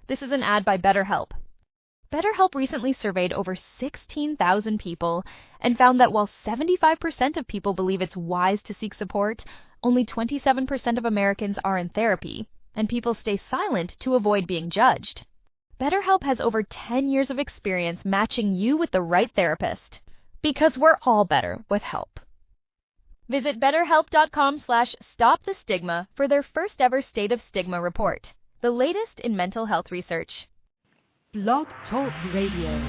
This is an ad by BetterHelp. BetterHelp recently surveyed over 16,000 people and found that while 75% of people believe it's wise to seek support, only 27% of Americans are in therapy, and people stay silent to avoid being judged. BetterHelp has over 10 years of experience matching you with the right therapist, because we're all better with help. Visit betterhelp.com/stopthestigma for their first ever State of Stigma report, the latest in mental health research. Blog Talk Radio.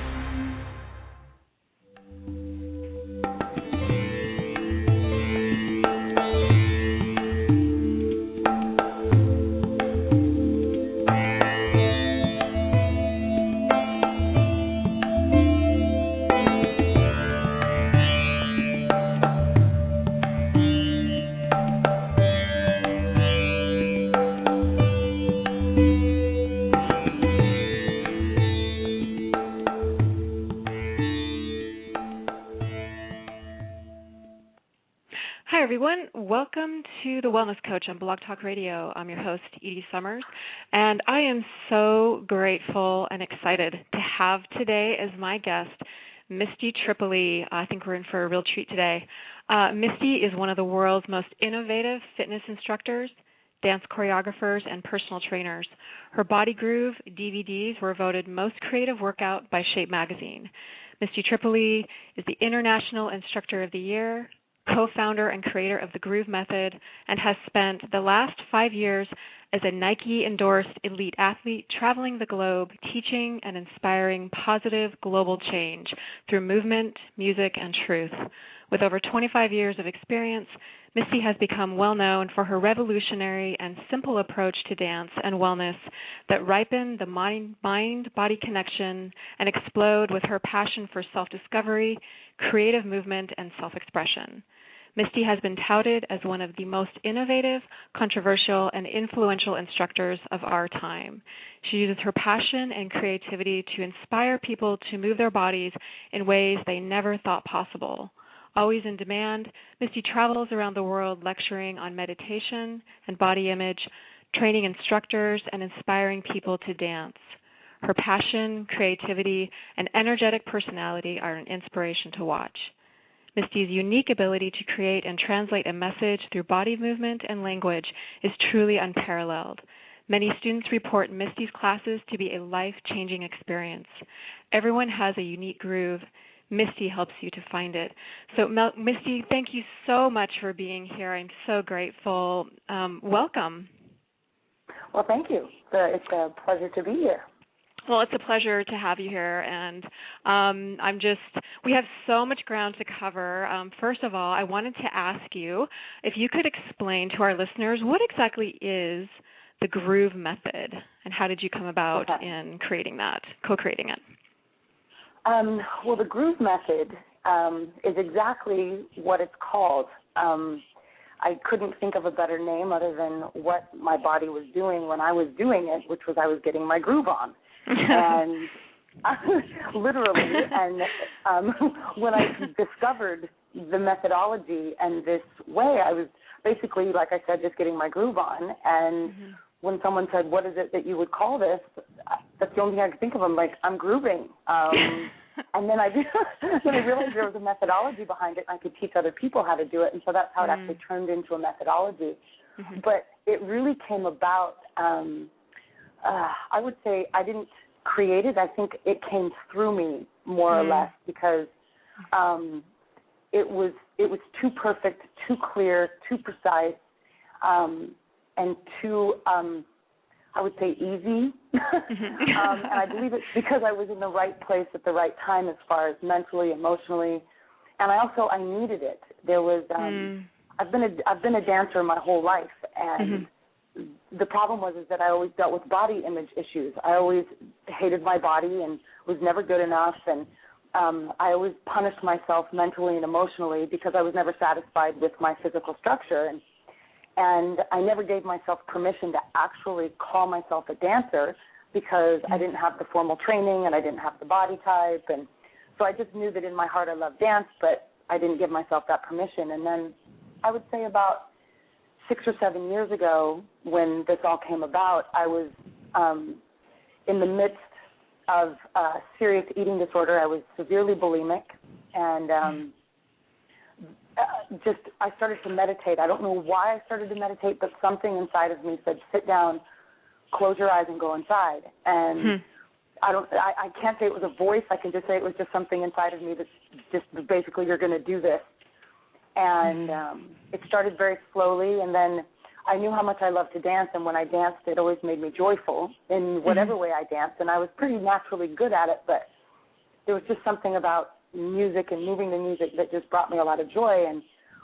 Hi, everyone. Welcome to The Wellness Coach on Blog Talk Radio. I'm your host, Edie Summers, and I am so grateful and excited to have today as my guest, Misty Tripoli. I think we're in for a real treat today. Misty is one of the world's most innovative fitness instructors, dance choreographers, and personal trainers. Her BodyGroove DVDs were voted most creative workout by Shape Magazine. Misty Tripoli is the International Instructor of the Year, co-founder and creator of the Groove Method, and has spent the last 5 years as a Nike Endorsed Elite Athlete, traveling the globe, teaching and inspiring positive global change through movement, music, and truth. With over 25 years of experience, Misty has become well known for her revolutionary and simple approach to dance and wellness that ripen the mind-body connection and explode with her passion for self-discovery, creative movement, and self-expression. Misty has been touted as one of the most innovative, controversial, and influential instructors of our time. She uses her passion and creativity to inspire people to move their bodies in ways they never thought possible. Always in demand, Misty travels around the world lecturing on meditation and body image, training instructors, and inspiring people to dance. Her passion, creativity, and energetic personality are an inspiration to watch. Misty's unique ability to create and translate a message through body movement and language is truly unparalleled. Many students report Misty's classes to be a life-changing experience. Everyone has a unique groove. Misty helps you to find it. So, Misty, thank you so much for being here. I'm so grateful. Welcome. Well, thank you. It's a pleasure to be here. Well, it's a pleasure to have you here, and we have so much ground to cover. First of all, I wanted to ask you if you could explain to our listeners what exactly is the Groove Method, and how did you come about in creating that, co-creating it? Well, the Groove Method is exactly what it's called. I couldn't think of a better name other than what my body was doing when I was doing it, which was I was getting my groove on. And literally, and when I discovered the methodology and this way, I was basically, like I said, just getting my groove on. And when someone said, "What is it that you would call this?" That's the only thing I could think of. I'm like, "I'm grooving." And then I realized there was a methodology behind it, and I could teach other people how to do it. And so that's how it actually turned into a methodology. But it really came about. I would say I didn't create it. I think it came through me more or less because it was too perfect, too clear, too precise, and too I would say easy. And I believe it's because I was in the right place at the right time as far as mentally, emotionally, and I needed it. There was I've been a dancer my whole life, and the problem was that I always dealt with body image issues. I always hated my body and was never good enough, and I always punished myself mentally and emotionally because I was never satisfied with my physical structure. And I never gave myself permission to actually call myself a dancer because I didn't have the formal training and I didn't have the body type. And so I just knew that in my heart I loved dance, but I didn't give myself that permission. And then I would say about 6 or 7 years ago when this all came about, I was in the midst of serious eating disorder. I was severely bulimic, and I started to meditate. I don't know why I started to meditate, but something inside of me said, sit down, close your eyes, and go inside. And I can't say it was a voice. I can just say it was just something inside of me that's just basically, you're going to do this. And it started very slowly, and then I knew how much I loved to dance, and when I danced, it always made me joyful in whatever way I danced, and I was pretty naturally good at it, but there was just something about music and moving the music that just brought me a lot of joy. And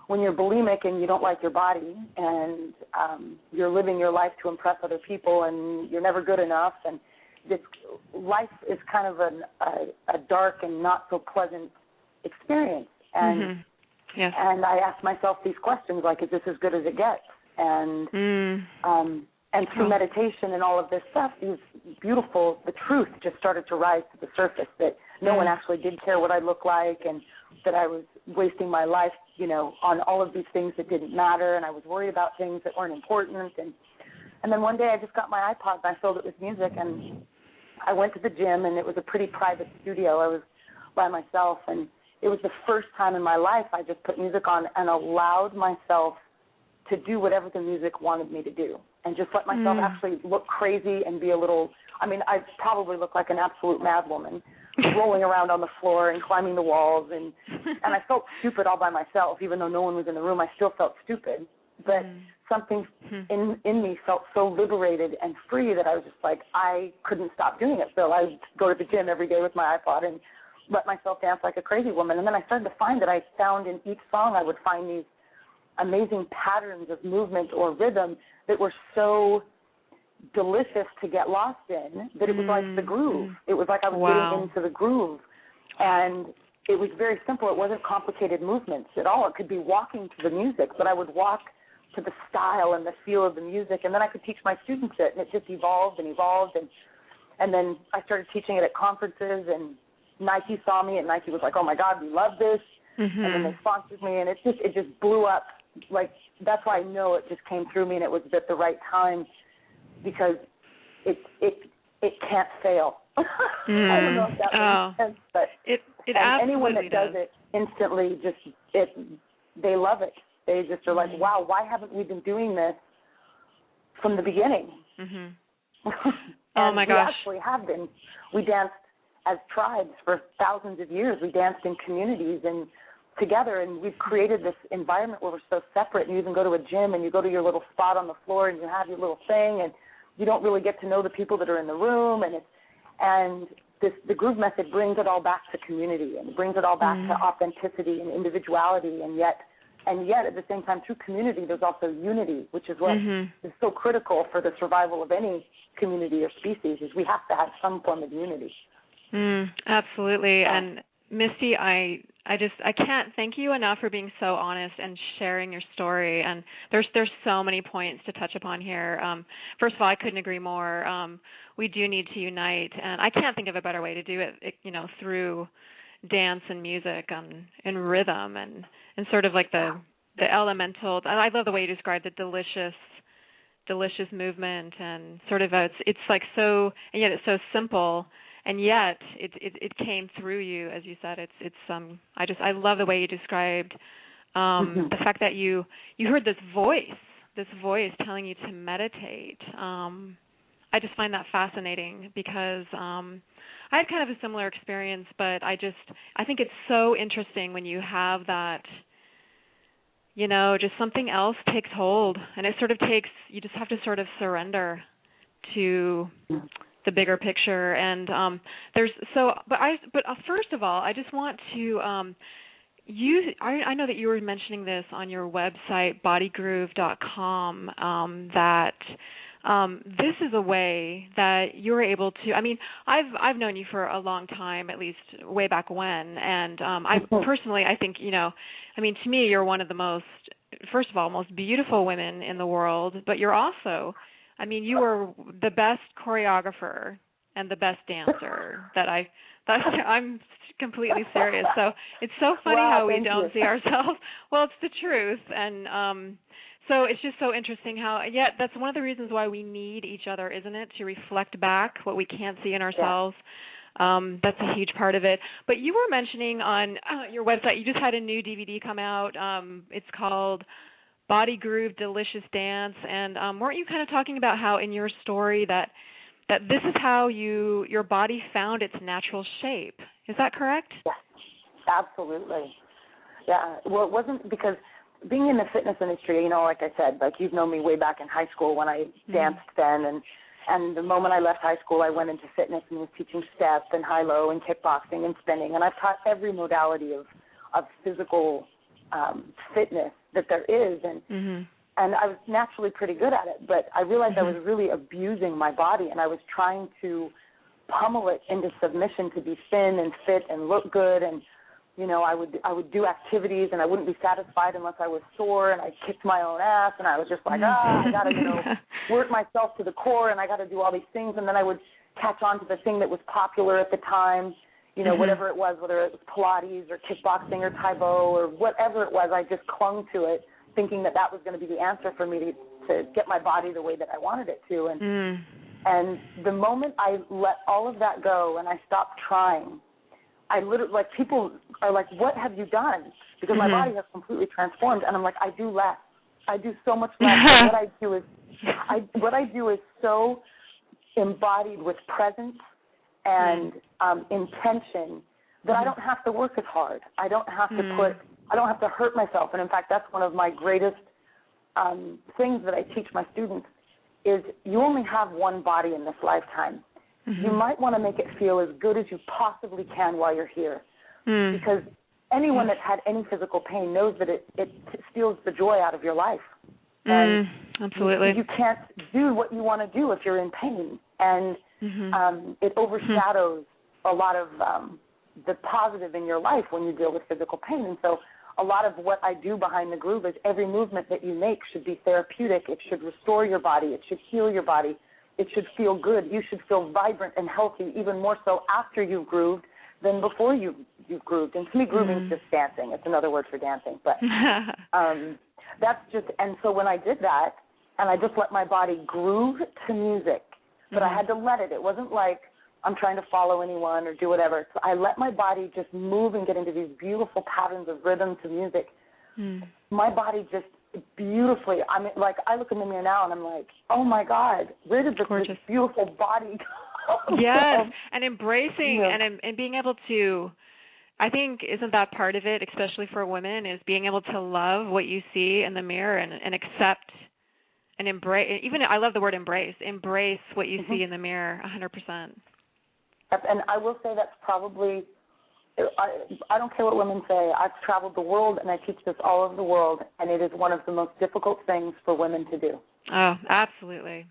when you're bulimic and you don't like your body, and you're living your life to impress other people, and you're never good enough, and this life is kind of a dark and not so pleasant experience. And yes. And I asked myself these questions, like, is this as good as it gets? And through meditation and all of this stuff, the truth just started to rise to the surface, that no one actually did care what I looked like, and that I was wasting my life, on all of these things that didn't matter, and I was worried about things that weren't important. And then one day I just got my iPod and I filled it with music, and I went to the gym, and it was a pretty private studio. I was by myself, and it was the first time in my life I just put music on and allowed myself to do whatever the music wanted me to do, and just let myself actually look crazy and be a little, I probably look like an absolute mad woman, rolling around on the floor and climbing the walls, and I felt stupid all by myself. Even though no one was in the room, I still felt stupid. But something in me felt so liberated and free that I was just like, I couldn't stop doing it. So I would go to the gym every day with my iPod and let myself dance like a crazy woman. And then I started to find that I found in each song I would find these amazing patterns of movement or rhythm that were so delicious to get lost in that it was like the groove. It was like I was getting into the groove. And it was very simple. It wasn't complicated movements at all. It could be walking to the music, but I would walk to the style and the feel of the music, and then I could teach my students it, and it just evolved and evolved. And then I started teaching it at conferences, and Nike saw me, and Nike was like, oh, my God, we love this. And then they sponsored me, and it just blew up. Like, that's why I know it just came through me, and it was at the right time, because it can't fail. I don't know if that makes sense, but anyone that does it instantly they love it. They just are like, wow, why haven't we been doing this from the beginning? Oh my gosh. We actually have been. We danced as tribes for thousands of years. We danced in communities and together, and we've created this environment where we're so separate. You even go to a gym and you go to your little spot on the floor and you have your little thing, and you don't really get to know the people that are in the room. And the groove method brings it all back to community, and brings it all back to authenticity and individuality, and yet at the same time, through community, there's also unity, which is what is so critical for the survival of any community or species, is we have to have some form of unity. Absolutely. And Misty, I can't thank you enough for being so honest and sharing your story. And there's so many points to touch upon here. First of all, I couldn't agree more. We do need to unite, and I can't think of a better way to do it, through dance and music and rhythm and sort of like the elemental. I love the way you described the delicious movement, and sort of it's like so, and yet it's so simple, and yet it came through you, as you said. I love the way you described the fact that you heard this voice telling you to meditate. I just find that fascinating, because I had kind of a similar experience, but I think it's so interesting when you have that, just something else takes hold, and it sort of you just have to sort of surrender to the bigger picture. And but first of all, I just want to, I know that you were mentioning this on your website, bodygroove.com, that this is a way that you're able to. I've known you for a long time, at least way back when, and I think to me, you're one of the most beautiful women in the world, but you're also, you are the best choreographer and the best dancer I'm completely serious. So it's so funny how we don't see ourselves. Well, it's the truth, and So it's just so interesting how, yeah, that's one of the reasons why we need each other, isn't it? To reflect back what we can't see in ourselves. That's a huge part of it. But you were mentioning on your website, you just had a new DVD come out. It's called BodyGroove Delicious Dance. And weren't you kind of talking about how in your story that this is how your body found its natural shape? Is that correct? Yes, absolutely. Yeah. Well, it wasn't because being in the fitness industry, you know, like I said, like you've known me way back in high school when I danced then, and the moment I left high school, I went into fitness and was teaching step and high-low and kickboxing and spinning, and I've taught every modality of physical fitness that there is, and I was naturally pretty good at it, but I realized I was really abusing my body, and I was trying to pummel it into submission to be thin and fit and look good, and you know, I would do activities, and I wouldn't be satisfied unless I was sore, and I kicked my own ass, and I was just like, I got to, you know, work myself to the core, and I got to do all these things, and then I would catch on to the thing that was popular at the time, you know, whatever it was, whether it was Pilates or kickboxing or Tai Bo or whatever it was, I just clung to it, thinking that was going to be the answer for me to get my body the way that I wanted it to, and the moment I let all of that go and I stopped trying, I literally, like, people are like, what have you done? Because my body has completely transformed, and I'm like, I do less. I do so much less. And what I do is so embodied with presence and intention that I don't have to work as hard. I don't have to I don't have to hurt myself. And in fact, that's one of my greatest things that I teach my students is you only have one body in this lifetime. You might want to make it feel as good as you possibly can while you're here, because anyone that's had any physical pain knows that it steals the joy out of your life. And absolutely. You can't do what you want to do if you're in pain, and it overshadows a lot of the positive in your life when you deal with physical pain. And so a lot of what I do behind the groove is every movement that you make should be therapeutic. It should restore your body. It should heal your body. It should feel good. You should feel vibrant and healthy, even more so after you've grooved than before you've grooved. And to me, grooving is just dancing. It's another word for dancing. But that's just, and so when I did that, and I just let my body groove to music, but I had to let it. It wasn't like I'm trying to follow anyone or do whatever. So I let my body just move and get into these beautiful patterns of rhythm to music. My body just beautifully. I mean, like, I look in the mirror now and I'm like, oh my God, where did this beautiful body go? Yes, and embracing and being able to, I think, isn't that part of it, especially for women, is being able to love what you see in the mirror and accept and embrace. Even I love the word embrace. Embrace what you see in the mirror, 100%. And I will say that's probably, I don't care what women say. I've traveled the world, and I teach this all over the world, and it is one of the most difficult things for women to do. Oh, absolutely.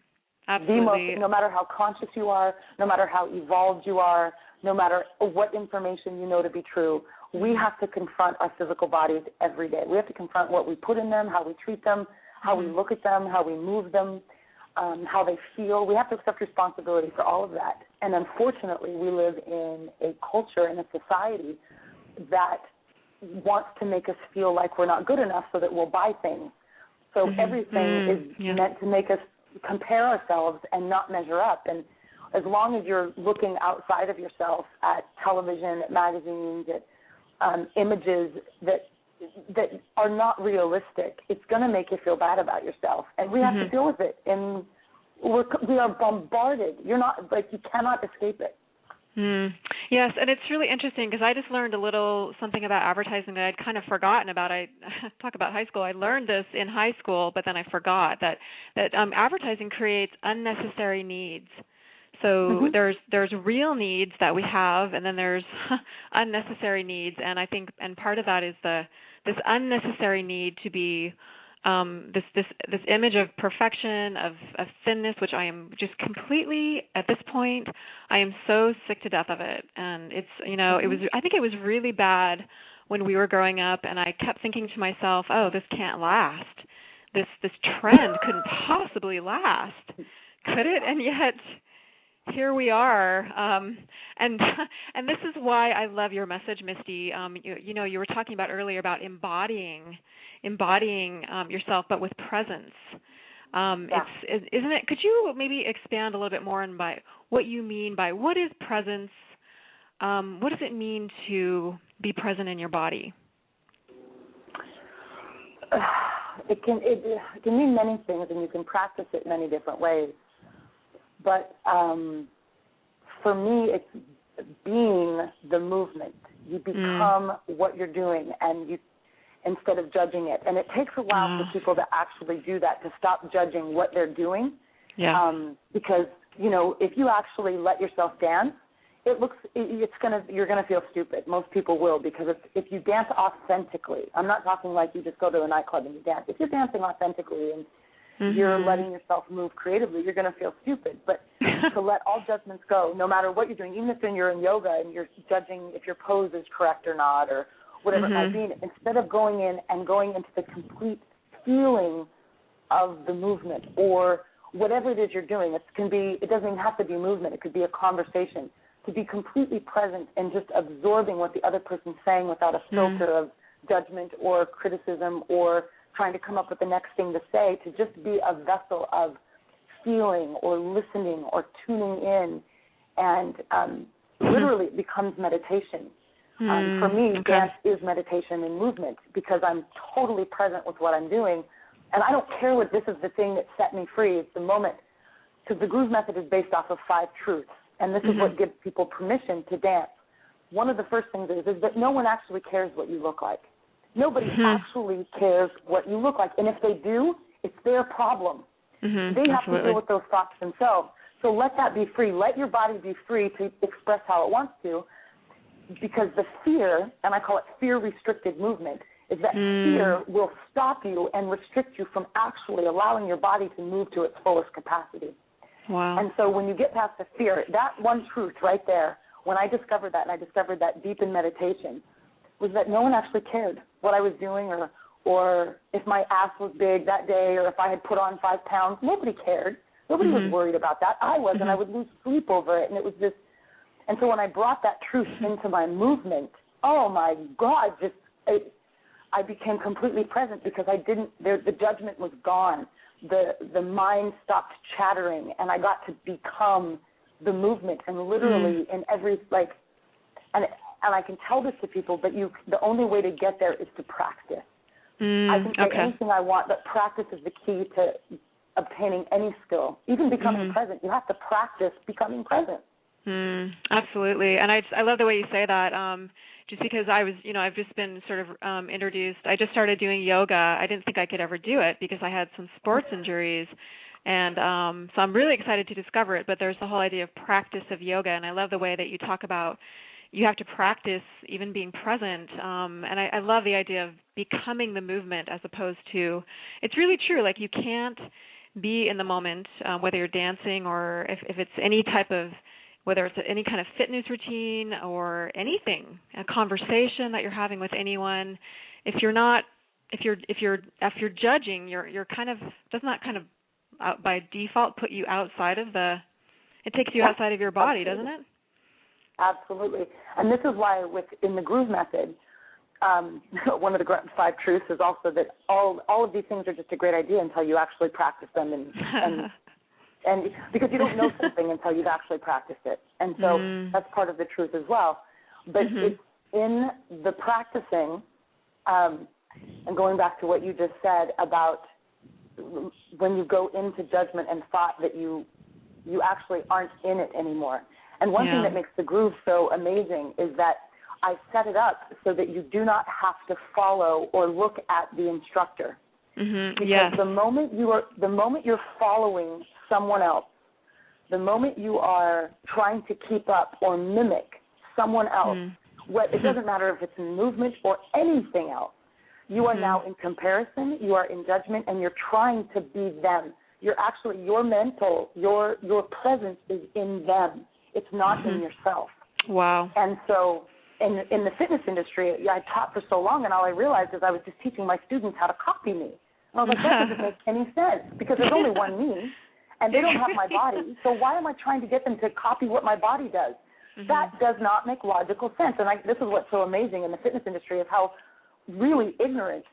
Absolutely. No matter how conscious you are, no matter how evolved you are, no matter what information you know to be true, we have to confront our physical bodies every day. We have to confront what we put in them, how we treat them, how we look at them, how we move them, how they feel. We have to accept responsibility for all of that. And unfortunately, we live in a culture and a society that wants to make us feel like we're not good enough so that we'll buy things. So everything is meant to make us compare ourselves and not measure up. And as long as you're looking outside of yourself at television, at magazines, at images that are not realistic, it's going to make you feel bad about yourself. And we have to deal with it. And we are bombarded. You cannot escape it. Yes, and it's really interesting because I just learned something about advertising that I'd kind of forgotten about. I talk about high school. I learned this in high school, but then I forgot that advertising creates unnecessary needs. So there's real needs that we have, and then there's unnecessary needs. And I think, and part of that is this unnecessary need to be this image of perfection, of thinness, which I am just completely, at this point, I am so sick to death of it. And it's, I think it was really bad when we were growing up, and I kept thinking to myself, oh, this can't last. This trend couldn't possibly last, could it? And yet here we are, and this is why I love your message, Misty. You were talking about earlier about embodying yourself, but with presence. Isn't it? Could you maybe expand a little bit more on by what you mean by what is presence? What does it mean to be present in your body? It can mean many things, and you can practice it many different ways. But for me, it's being the movement. You become what you're doing, and you instead of judging it. And it takes a while for people to actually do that, to stop judging what they're doing. Yeah. Because if you actually let yourself dance, you're gonna feel stupid. Most people will, because if you dance authentically, I'm not talking like you just go to a nightclub and you dance. If you're dancing authentically and you're letting yourself move creatively, you're going to feel stupid. But to let all judgments go, no matter what you're doing, even if you're in yoga and you're judging if your pose is correct or not or whatever it might be, instead of going in and going into the complete feeling of the movement or whatever it is you're doing, it doesn't even have to be movement. It could be a conversation. To be completely present and just absorbing what the other person's saying without a filter of judgment or criticism or trying to come up with the next thing to say, to just be a vessel of feeling or listening or tuning in, and literally it becomes meditation. For me, dance is meditation and movement because I'm totally present with what I'm doing, and I don't care what this is the thing that set me free. It's the moment, because the Groove method is based off of 5 truths, and this is what gives people permission to dance. One of the first things is that no one actually cares what you look like. Nobody actually cares what you look like. And if they do, it's their problem. They have to deal with those thoughts themselves. So let that be free. Let your body be free to express how it wants to, because the fear, and I call it fear-restricted movement, is that fear will stop you and restrict you from actually allowing your body to move to its fullest capacity. Wow. And so when you get past the fear, that one truth right there, when I discovered that, and I discovered that deep in meditation, was that no one actually cared what I was doing or if my ass was big that day or if I had put on 5 pounds. Nobody cared. Nobody was worried about that. I was, and I would lose sleep over it. And it was just, and so when I brought that truth into my movement, oh my God, I became completely present because the judgment was gone. The mind stopped chattering, and I got to become the movement, and literally in every, and I can tell this to people, but the only way to get there is to practice. I can say anything I want, but practice is the key to obtaining any skill. Even becoming present, you have to practice becoming present. Absolutely, and I love the way you say that. Just because I've just been sort of introduced. I just started doing yoga. I didn't think I could ever do it because I had some sports injuries. And so I'm really excited to discover it, but there's the whole idea of practice of yoga, and I love the way that you talk about you have to practice even being present, and I love the idea of becoming the movement as opposed to, it's really true, like you can't be in the moment, whether you're dancing or if it's any type of, whether it's any kind of fitness routine or anything, a conversation that you're having with anyone, if you're judging, you're kind of, doesn't that kind of by default put you outside of it takes you outside of your body, doesn't it? Absolutely. And this is why in the Groove method, one of the 5 truths is also that all of these things are just a great idea until you actually practice them and because you don't know something until you've actually practiced it. And so that's part of the truth as well. But it's in the practicing, and going back to what you just said about when you go into judgment and thought that you actually aren't in it anymore. And one thing that makes the Groove so amazing is that I set it up so that you do not have to follow or look at the instructor. Because the moment you're following someone else, the moment you are trying to keep up or mimic someone else, it doesn't matter if it's in movement or anything else, you are now in comparison, you are in judgment, and you're trying to be them. You're actually, your presence is in them. It's not in yourself. Wow. And so in the fitness industry, I taught for so long, and all I realized is I was just teaching my students how to copy me. And I was like, that doesn't make any sense because there's only one me. and they don't have my body. So why am I trying to get them to copy what my body does? That does not make logical sense. And this is what's so amazing in the fitness industry is how really ignorant.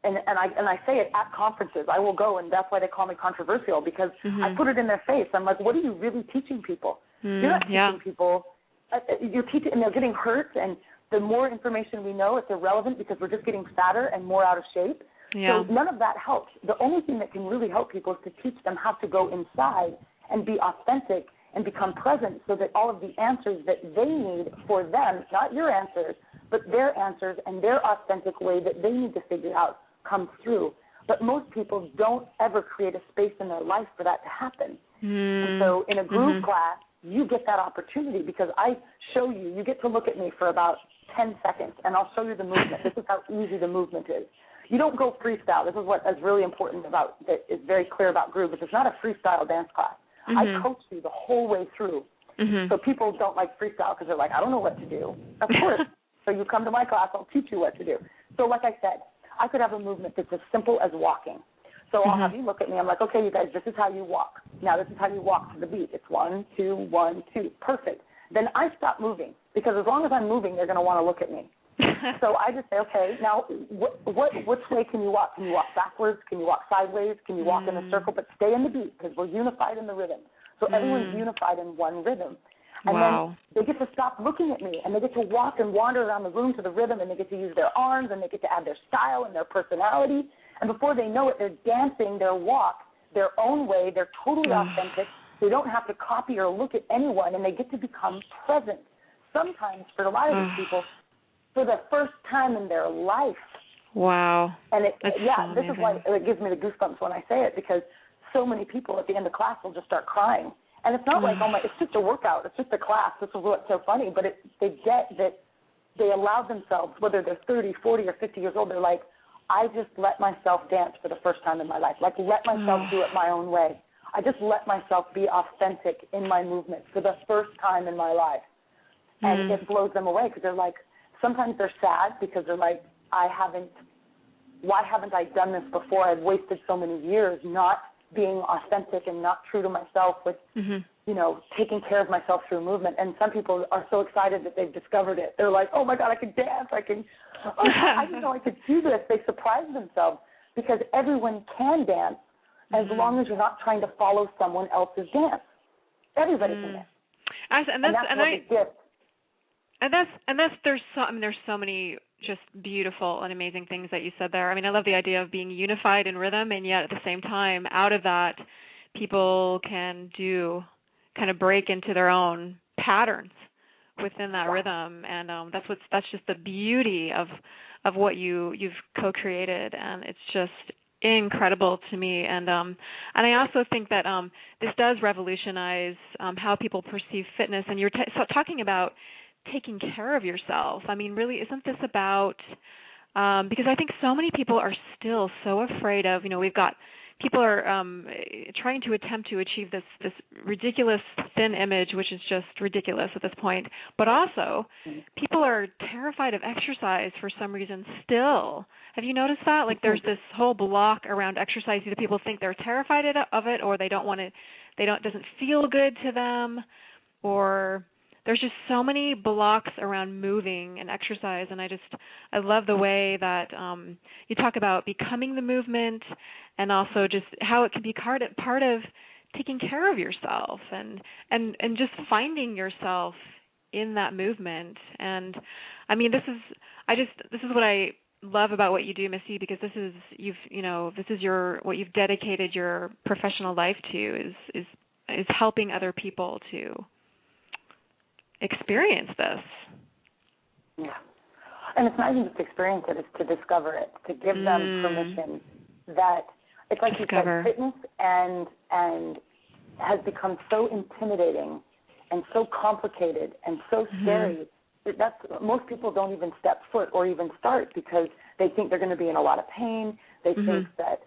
And I say it at conferences. I will go, and that's why they call me controversial, because I put it in their face. I'm like, what are you really teaching people? You're not teaching people. You're teaching, and they're getting hurt. And the more information we know, it's irrelevant because we're just getting fatter and more out of shape. Yeah. So none of that helps. The only thing that can really help people is to teach them how to go inside and be authentic and become present, so that all of the answers that they need for them, not your answers, but their answers and their authentic way that they need to figure out, come through. But most people don't ever create a space in their life for that to happen. And so in a groove class, you get that opportunity because I show you, you get to look at me for about 10 seconds, and I'll show you the movement. This is how easy the movement is. You don't go freestyle. This is what is really important about, that is very clear about groove, is it's not a freestyle dance class. I coach you the whole way through. So people don't like freestyle because they're like, I don't know what to do. Of course. So you come to my class, I'll teach you what to do. So like I said, I could have a movement that's as simple as walking. So I'll have you look at me. I'm like, okay, you guys, this is how you walk. Now this is how you walk to the beat. It's 1, 2, 1, 2. Perfect. Then I stop moving because as long as I'm moving, they're going to want to look at me. So I just say, okay, now which way can you walk? Can you walk backwards? Can you walk sideways? Can you walk in a circle? But stay in the beat because we're unified in the rhythm. So everyone's unified in one rhythm. And then they get to stop looking at me, and they get to walk and wander around the room to the rhythm, and they get to use their arms, and they get to add their style and their personality. And before they know it, they're dancing their walk their own way. They're totally authentic. They don't have to copy or look at anyone, and they get to become present. Sometimes, for a lot of these people, for the first time in their life. Wow. And so this is why it gives me the goosebumps when I say it, because so many people at the end of class will just start crying. And it's not like, it's just a workout. It's just a class. This is what's so funny. But they get that they allow themselves, whether they're 30, 40, or 50 years old, they're like, I just let myself dance for the first time in my life. Like, let myself do it my own way. I just let myself be authentic in my movement for the first time in my life. And it blows them away because they're like, sometimes they're sad because they're like, why haven't I done this before? I've wasted so many years not being authentic and not true to myself with, taking care of myself through movement. And some people are so excited that they've discovered it. They're like, oh, my God, I can dance. I didn't know I could do this. They surprise themselves because everyone can dance as long as you're not trying to follow someone else's dance. Everybody can dance. There's so many just beautiful and amazing things that you said there. I mean, I love the idea of being unified in rhythm, and yet at the same time, out of that, people can kind of break into their own patterns within that rhythm, and that's just the beauty of what you've co-created, and it's just incredible to me. And I also think that this does revolutionize how people perceive fitness. And you're talking about taking care of yourself. I mean, really, isn't this about, because I think so many people are still so afraid of, we've got, people are trying to attempt to achieve this ridiculous thin image, which is just ridiculous at this point. But also, people are terrified of exercise for some reason still. Have you noticed that? Like, there's this whole block around exercise. Either people think they're terrified of it, or they don't want it, it doesn't feel good to them, or there's just so many blocks around moving and exercise, and I love the way that you talk about becoming the movement, and also just how it can be part of taking care of yourself and just finding yourself in that movement. And I mean, this is what I love about what you do, Misty, because this is what you've dedicated your professional life to is helping other people to experience this. Yeah. And it's not even just experience it, it's to discover it, to give them permission that it's like you said, fitness and has become so intimidating and so complicated and so scary that most people don't even step foot or even start because they think they're going to be in a lot of pain. They think that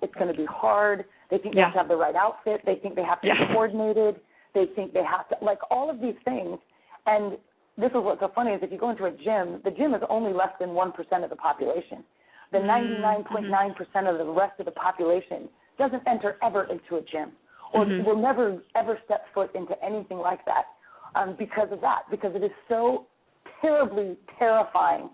it's going to be hard. They think they have to have the right outfit. They think they have to be coordinated. They think they have to, like all of these things. And this is what's so funny is if you go into a gym, the gym is only less than 1% of the population. The 99.9% of the rest of the population doesn't enter ever into a gym. or will never, ever step foot into anything like that because of that, because it is so terribly terrifying.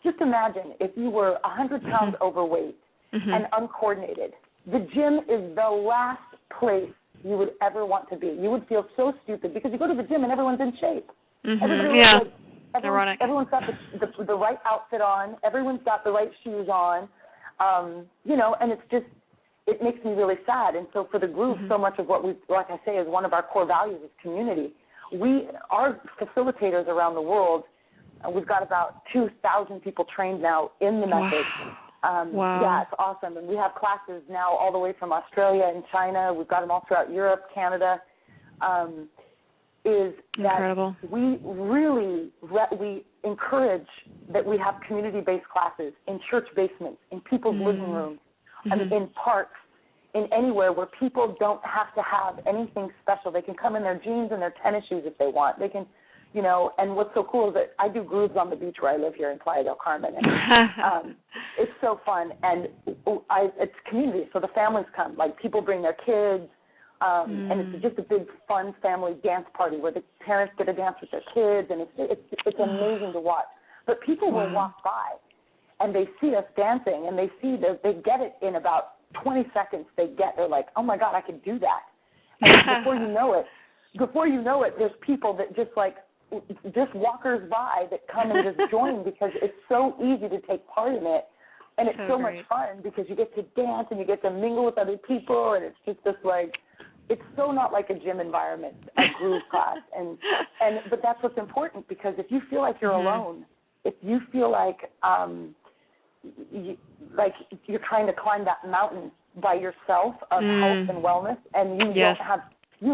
Just imagine if you were 100 pounds overweight and uncoordinated. The gym is the last place you would ever want to be. You would feel so stupid because you go to the gym and everyone's in shape. Everyone's got the right outfit on. Everyone's got the right shoes on. And it's just, it makes me really sad. And so for the Groove, so much of what we, like I say, is one of our core values is community. Our facilitators around the world, we've got about 2,000 people trained now in the method. Wow. Yeah, it's awesome. And we have classes now all the way from Australia and China. We've got them all throughout Europe, Canada. Is incredible. That we really we encourage that we have community-based classes in church basements, in people's living rooms, in parks, in anywhere where people don't have to have anything special. They can come in their jeans and their tennis shoes if they want. They can, and what's so cool is that I do grooves on the beach where I live here in Playa del Carmen. And, it's so fun. And it's community, so the families come. Like, people bring their kids. And it's just a big, fun family dance party where the parents get to dance with their kids, and it's amazing to watch. But people will walk by, and they see us dancing, and they see that they get it in about 20 seconds. They're like, oh my God, I could do that. And before you know it, there's people that just walkers by that come and just join because it's so easy to take part in it. And it's so much fun because you get to dance and you get to mingle with other people, and it's just this it's so not like a gym environment, a groove class. But that's what's important, because if you feel like you're alone, if you feel like you're trying to climb that mountain by yourself of health and wellness, and you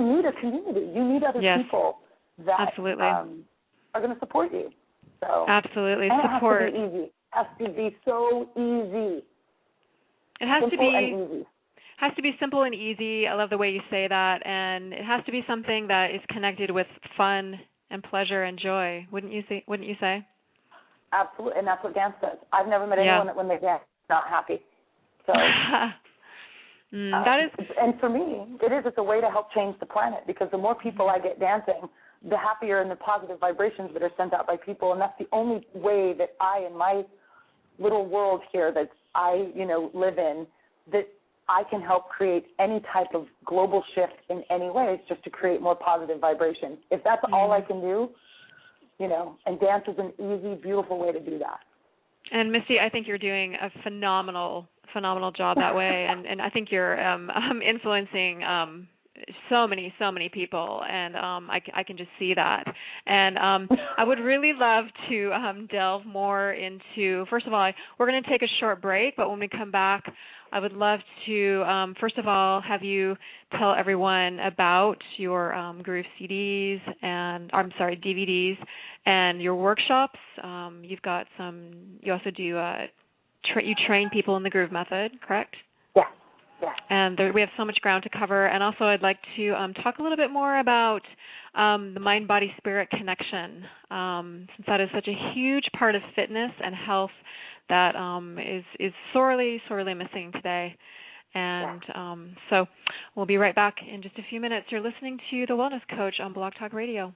need a community. You need other people that are going to support you. So absolutely, and support. It has to be easy. It has to be so easy. It has simple to be and easy. Has to be simple and easy. I love the way you say that, and it has to be something that is connected with fun and pleasure and joy. Wouldn't you say? Absolutely, and that's what dance does. I've never met anyone that when they dance not happy. So that is, and for me, it's a way to help change the planet, because the more people I get dancing, the happier and the positive vibrations that are sent out by people, and that's the only way that I, in my little world here that I live in, that I can help create any type of global shift in any way. It's just to create more positive vibration. If that's all I can do, and dance is an easy, beautiful way to do that. And Misty, I think you're doing a phenomenal job that way, and I think you're influencing so many people, and I can just see that. And I would really love to delve more into, first of all, we're going to take a short break, but when we come back, I would love to, first of all, have you tell everyone about your Groove CDs DVDs and your workshops. You've got you also do, you train people in the Groove method, correct? Yes. Yeah. And we have so much ground to cover. And also I'd like to talk a little bit more about the mind-body-spirit connection, since that is such a huge part of fitness and health that is sorely missing today. And so we'll be right back in just a few minutes. You're listening to The Wellness Coach on Blog Talk Radio.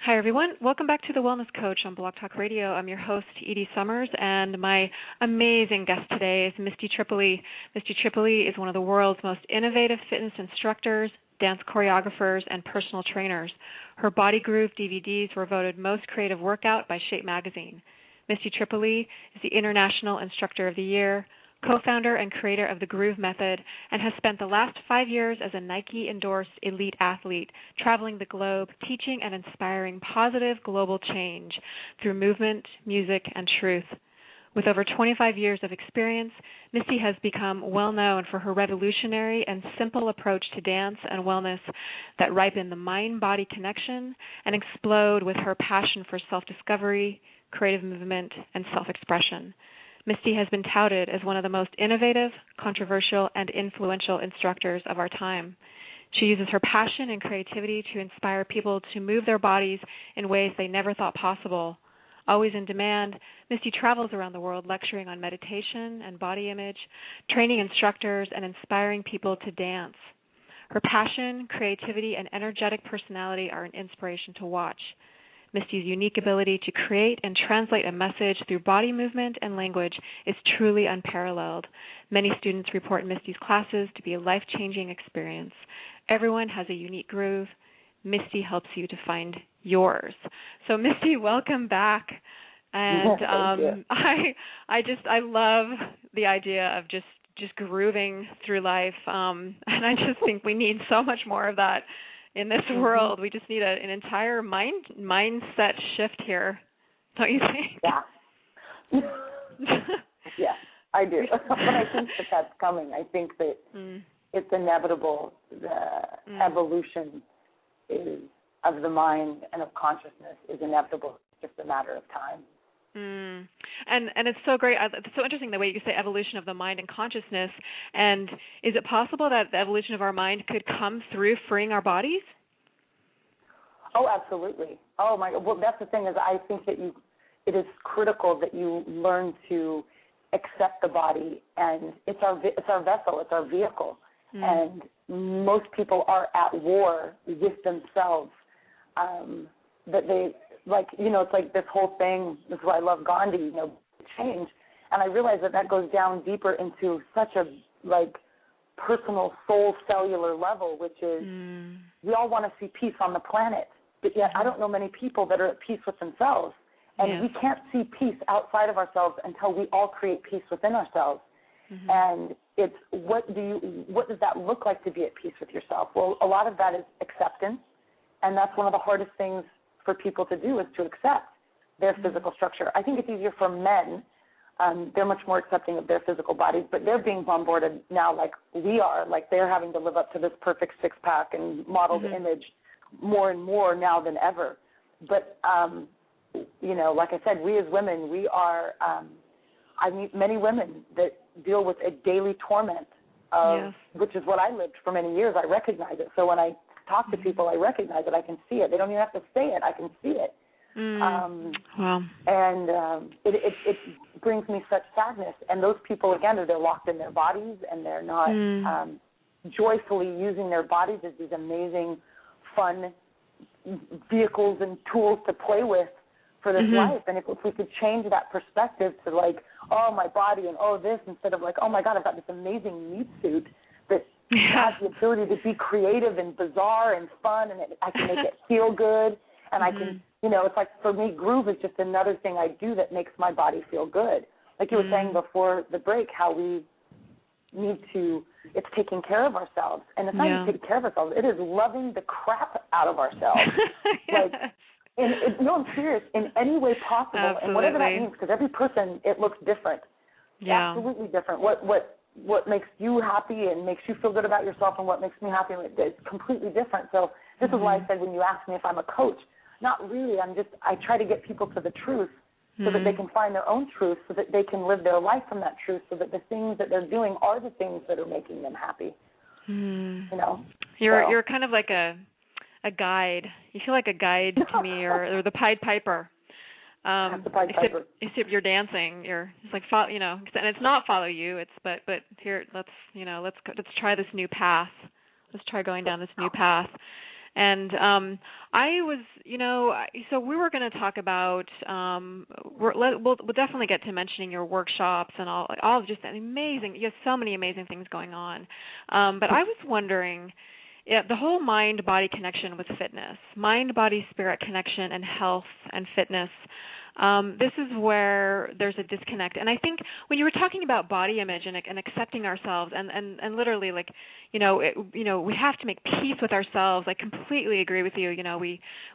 Hi, everyone. Welcome back to The Wellness Coach on Blog Talk Radio. I'm your host, Edie Summers, and my amazing guest today is Misty Tripoli. Misty Tripoli is one of the world's most innovative fitness instructors, dance choreographers, and personal trainers. Her BodyGroove DVDs were voted Most Creative Workout by Shape Magazine. Misty Tripoli is the International Instructor of the Year, co-founder and creator of the Groove Method, and has spent the last 5 years as a Nike Endorsed Elite Athlete, traveling the globe, teaching and inspiring positive global change through movement, music, and truth. With over 25 years of experience, Misty has become well known for her revolutionary and simple approach to dance and wellness that ripen the mind-body connection and explode with her passion for self-discovery, creative movement, and self-expression. Misty has been touted as one of the most innovative, controversial, and influential instructors of our time. She uses her passion and creativity to inspire people to move their bodies in ways they never thought possible. Always in demand, Misty travels around the world lecturing on meditation and body image, training instructors, and inspiring people to dance. Her passion, creativity, and energetic personality are an inspiration to watch. Misty's unique ability to create and translate a message through body movement and language is truly unparalleled. Many students report Misty's classes to be a life-changing experience. Everyone has a unique groove. Misty helps you to find yours. So Misty, welcome back. And I love the idea of just grooving through life. And I just think we need so much more of that in this world. We just need an entire mindset shift here, don't you think? Yeah. Yeah, I do. But I think that's coming. I think that it's inevitable. The evolution of the mind and of consciousness is inevitable. It's just a matter of time. And it's so great. It's so interesting the way you say evolution of the mind and consciousness. And is it possible that the evolution of our mind could come through freeing our bodies? Oh, absolutely. Oh my. Well, that's the thing is I think that it is critical that you learn to accept the body, and it's our vessel, it's our vehicle, and most people are at war with themselves. That they. Like, it's like this whole thing, this is why I love Gandhi, change. And I realize that goes down deeper into such a, personal, soul, cellular level, which is we all want to see peace on the planet. But yet I don't know many people that are at peace with themselves. And we can't see peace outside of ourselves until we all create peace within ourselves. And it's what does that look like to be at peace with yourself? Well, a lot of that is acceptance. And that's one of the hardest things for people to do is to accept their physical structure. I think it's easier for men. They're much more accepting of their physical bodies, but they're being bombarded now like we are. Like they're having to live up to this perfect six-pack and modeled image more and more now than ever. But, like I said, we as women, we are, I meet many women that deal with a daily torment of, which is what I lived for many years. I recognize it. So when I talk to people, I recognize it. I can see it. They don't even have to say it. I can see it. Wow. And it brings me such sadness. And those people, again, they're locked in their bodies, and they're not joyfully using their bodies as these amazing, fun vehicles and tools to play with for this life. And if we could change that perspective to oh, my body and oh, this, instead of oh, my God, I've got this amazing meat suit that has the ability to be creative and bizarre and fun, and I can make it feel good, and I can, it's like for me, groove is just another thing I do that makes my body feel good. Like you were saying before the break, how we need to, it's taking care of ourselves, and it's not even taking care of ourselves, it is loving the crap out of ourselves. I'm serious, in any way possible, and whatever that means, because every person, it looks different. Absolutely different. What makes you happy and makes you feel good about yourself and what makes me happy is completely different. So this is why I said when you ask me if I'm a coach, not really. I try to get people to the truth so that they can find their own truth, so that they can live their life from that truth, so that the things that they're doing are the things that are making them happy. You're kind of like a guide. You feel like a guide to me, or the Pied Piper. Except you're dancing. It's like and it's not follow you. It's but here let's try this new path. Let's try going down this new path. And I was so we were going to talk about we'll definitely get to mentioning your workshops and all just amazing. You have so many amazing things going on. But I was wondering. Yeah, the whole mind-body connection with fitness, mind-body-spirit connection and health and fitness, this is where there's a disconnect. And I think when you were talking about body image and accepting ourselves and literally we have to make peace with ourselves. I completely agree with you.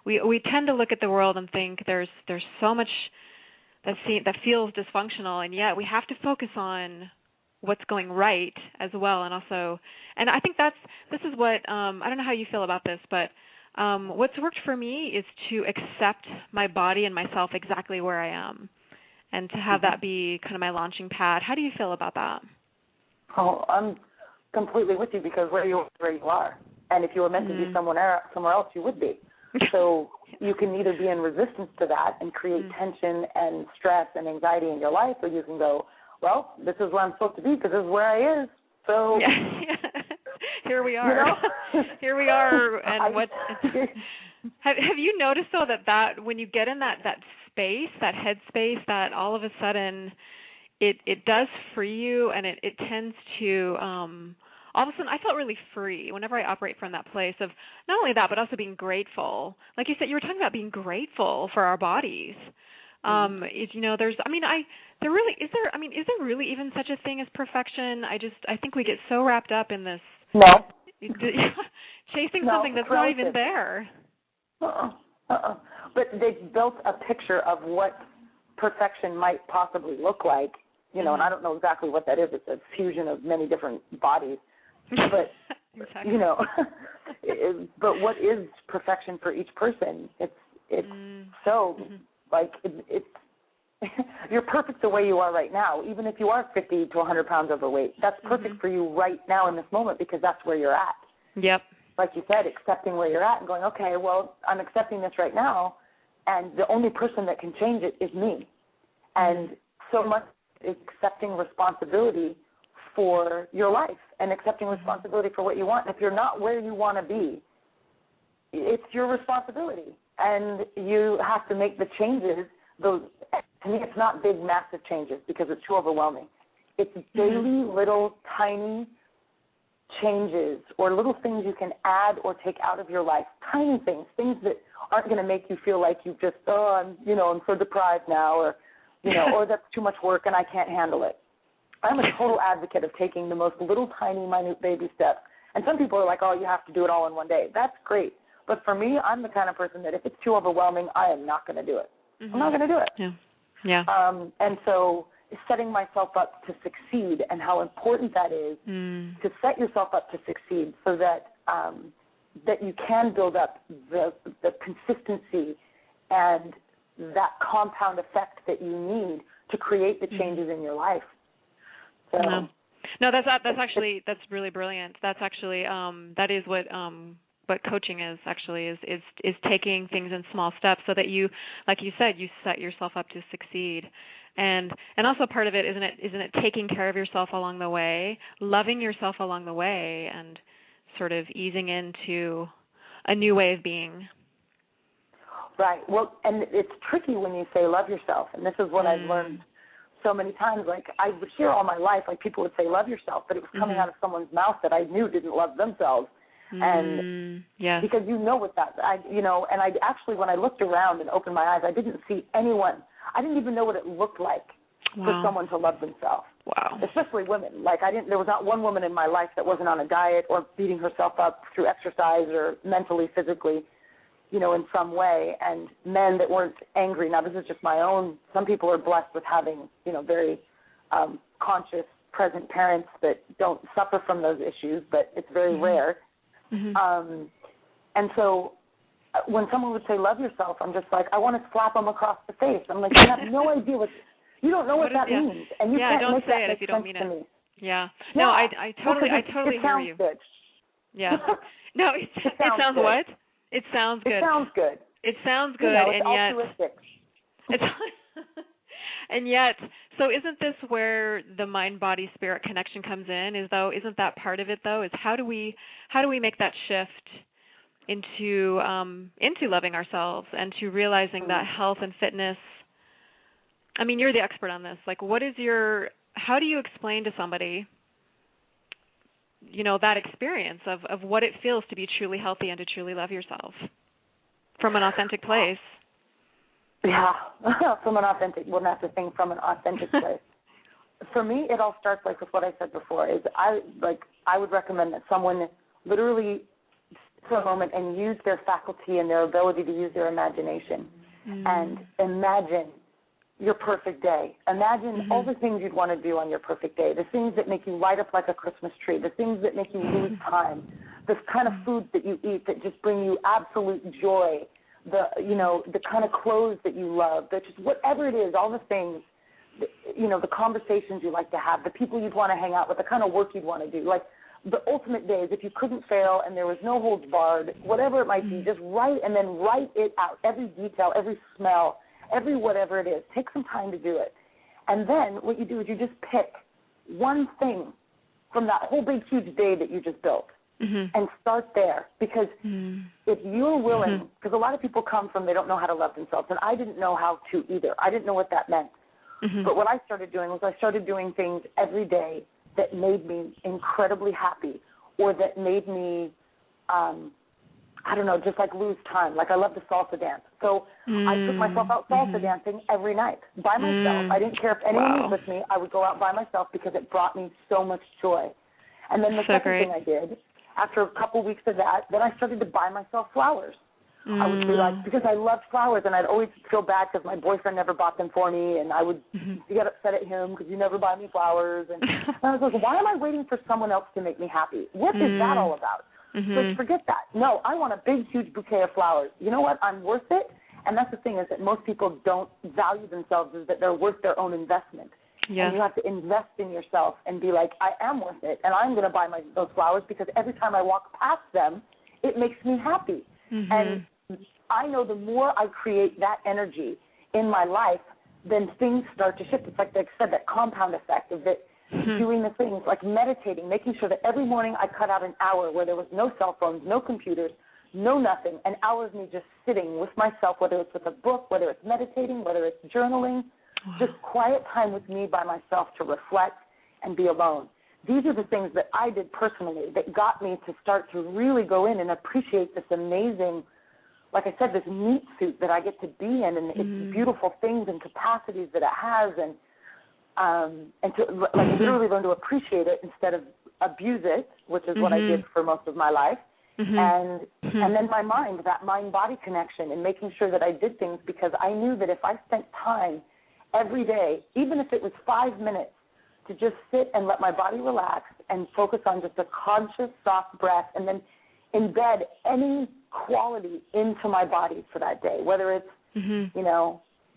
We tend to look at the world and think there's so much that feels dysfunctional, and yet we have to focus on what's going right as well, and I think this is what I don't know how you feel about this, but what's worked for me is to accept my body and myself exactly where I am, and to have that be kind of my launching pad. How do you feel about that? Oh, I'm completely with you, because where you are. And if you were meant to be somewhere else, you would be. So you can either be in resistance to that and create tension and stress and anxiety in your life, or you can go, well, this is where I'm supposed to be because this is where I is. So here we are. Here we are. And what have you noticed, though, that when you get in that space, that head space, that all of a sudden it does free you, and it tends to all of a sudden I felt really free whenever I operate from that place of not only that, but also being grateful. Like you said, you were talking about being grateful for our bodies. Is there really even such a thing as perfection? I think we get so wrapped up in this chasing something that's not even there. But they've built a picture of what perfection might possibly look like, and I don't know exactly what that is. It's a fusion of many different bodies. But, exactly. But what is perfection for each person? It's so, it's you're perfect the way you are right now, even if you are 50 to 100 pounds overweight. That's perfect for you right now in this moment, because that's where you're at. Yep. Like you said, accepting where you're at and going, okay, well, I'm accepting this right now, and the only person that can change it is me. And so much is accepting responsibility for your life and accepting responsibility for what you want. And if you're not where you want to be, it's your responsibility, and you have to make the changes. To me, it's not big, massive changes because it's too overwhelming. It's daily, little, tiny changes or little things you can add or take out of your life. Tiny things that aren't going to make you feel like you just, I'm so deprived now, or, or that's too much work and I can't handle it. I'm a total advocate of taking the most little, tiny, minute baby steps. And some people are like, oh, you have to do it all in one day. That's great. But for me, I'm the kind of person that if it's too overwhelming, I am not going to do it. I'm not going to do it. Yeah. And so setting myself up to succeed, and how important that is to set yourself up to succeed, so that that you can build up the consistency and that compound effect that you need to create the changes in your life. So, no, that's really brilliant. That's actually that is what coaching is actually is taking things in small steps so that you, like you said, you set yourself up to succeed. And also part of it, isn't it taking care of yourself along the way, loving yourself along the way, and sort of easing into a new way of being. Right. Well, and it's tricky when you say love yourself, and this is what I've learned so many times. Like, I would hear all my life, like, people would say love yourself, but it was coming out of someone's mouth that I knew didn't love themselves. And because what that, and I actually, when I looked around and opened my eyes, I didn't see anyone. I didn't even know what it looked like for someone to love themselves. Wow. Especially women. Like, there was not one woman in my life that wasn't on a diet or beating herself up through exercise or mentally, physically, in some way, and men that weren't angry. Now, this is just my own. Some people are blessed with having, very conscious, present parents that don't suffer from those issues, but it's very rare. And so when someone would say love yourself, I'm just like, I want to slap them across the face. I'm like, you have no idea you don't know what that means, and you can't don't make say that it make if you don't sense mean to it. me. Yeah. No, I totally hear you. Good. Yeah. No, it sounds good. What? It sounds good. It sounds good. It sounds good, it's and yet altruistic. it's and yet, so isn't this where the mind, body, spirit connection comes in? Isn't that part of it though? Is how do we make that shift into loving ourselves and to realizing that health and fitness. I mean, you're the expert on this. Like, how do you explain to somebody, that experience of what it feels to be truly healthy and to truly love yourself from an authentic place? Yeah, from an authentic place. For me, it all starts like with what I said before. I would recommend that someone literally for a moment and use their faculty and their ability to use their imagination and imagine your perfect day. Imagine all the things you'd want to do on your perfect day, the things that make you light up like a Christmas tree, the things that make you lose time, the kind of foods that you eat that just bring you absolute joy, the kind of clothes that you love, that just whatever it is, all the things the conversations you like to have, the people you'd want to hang out with, the kind of work you'd want to do. Like the ultimate days, if you couldn't fail and there was no holds barred, whatever it might be, just write and then write it out, every detail, every smell, every whatever it is. Take some time to do it. And then what you do is you just pick one thing from that whole big, huge day that you just built and start there. Because if you're willing, because a lot of people come from they don't know how to love themselves, and I didn't know how to either. I didn't know what that meant. But what I started doing was I started doing things every day that made me incredibly happy or that made me, just like lose time. Like I love to salsa dance. So I took myself out salsa dancing every night by myself. I didn't care if anyone was with me. I would go out by myself because it brought me so much joy. And then the second thing I did, after a couple weeks of that, then I started to buy myself flowers. I would be like, because I loved flowers, and I'd always feel bad because my boyfriend never bought them for me, and I would get upset at him because you never buy me flowers. And I was like, why am I waiting for someone else to make me happy? What is that all about? So forget that. No, I want a big, huge bouquet of flowers. You know what? I'm worth it. And that's the thing is that most people don't value themselves is that they're worth their own investment. Yeah. And you have to invest in yourself and be like, I am worth it, and I'm going to buy those flowers because every time I walk past them, it makes me happy. And I know the more I create that energy in my life, then things start to shift. It's like I said, that compound effect of it, doing the things like meditating, making sure that every morning I cut out an hour where there was no cell phones, no computers, no nothing, an hour of me just sitting with myself, whether it's with a book, whether it's meditating, whether it's journaling, just quiet time with me by myself to reflect and be alone. These are the things that I did personally that got me to start to really go in and appreciate this amazing, like I said, this meat suit that I get to be in and its beautiful things and capacities that it has, and to like literally learn to appreciate it instead of abuse it, which is what I did for most of my life. And then my mind, that mind-body connection, and making sure that I did things because I knew that if I spent time every day, even if it was 5 minutes, to just sit and let my body relax and focus on just a conscious, soft breath, and then embed any quality into my body for that day, whether it's,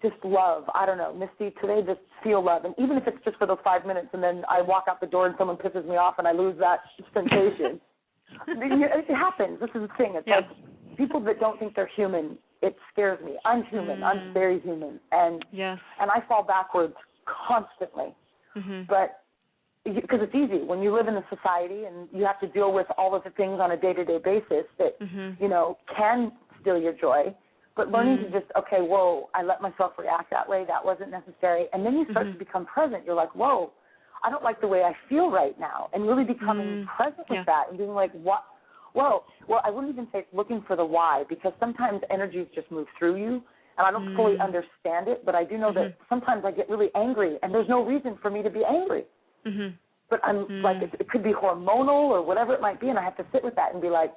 just love. I don't know, Misty, today just feel love. And even if it's just for those 5 minutes and then I walk out the door and someone pisses me off and I lose that sensation. It happens. This is the thing. It's like people that don't think they're human, it scares me. I'm human. I'm very human. And I fall backwards constantly. But because it's easy when you live in a society and you have to deal with all of the things on a day-to-day basis that, can steal your joy. But learning to just, okay, whoa, I let myself react that way. That wasn't necessary. And then you start to become present. You're like, whoa, I don't like the way I feel right now. And really becoming present with that and being like, what? Whoa. Well, I wouldn't even say looking for the why, because sometimes energies just move through you. And I don't fully understand it, but I do know that sometimes I get really angry, and there's no reason for me to be angry. But I'm like, it could be hormonal or whatever it might be, and I have to sit with that and be like,